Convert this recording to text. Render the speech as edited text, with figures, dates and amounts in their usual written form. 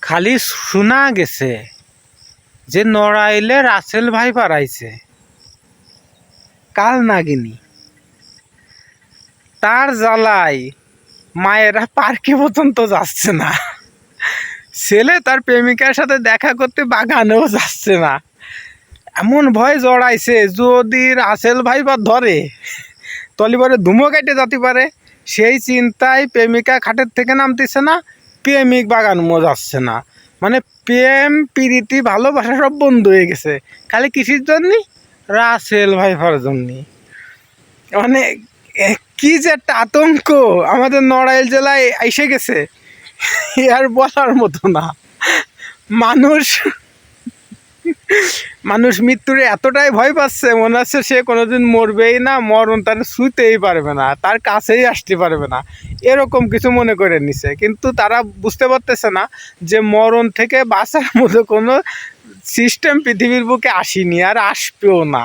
খালি শোনা গেছে যে নড়াইলে রাসেল ভাই পারাইছে কাল নাগিনী। তার জ্বালায় মায়েরা পার্কে পর্যন্ত যাচ্ছে না, ছেলে তার প্রেমিকার সাথে দেখা করতে বাগানেও যাচ্ছে না। এমন ভয় জড়াইছে যদি রাসেল ভাই বা ধরে তলিবারে ধুমো কেটে যেতে পারে, সেই চিন্তায় প্রেমিকা খাটের থেকে নামতেছে না, প্রেমিক বাগানও যাচ্ছে না। মানে প্রেম প্রীতি ভালোবাসা সব বন্ধ হয়ে গেছে, খালি কিসের জন্যে? রাসেল ভাইফার জন্যে। মানে কি যে একটা আতঙ্ক আমাদের নড়াইল জেলায় এসে গেছে, আর বলার মতো না। মানুষ মানুষ মৃত্যুর এতটাই ভয় পাচ্ছে, মনে হচ্ছে সে কোনোদিন মরবেই না, মরণ তার ছুঁতেই পারবে না, তার কাছেই আসতে পারবে না, এরকম কিছু মনে করে নিছে। কিন্তু তারা বুঝতে পারতেছে না যে মরণ থেকে বাঁচার মতো কোনো সিস্টেম পৃথিবীর বুকে আসেনি, আর আসবেও না।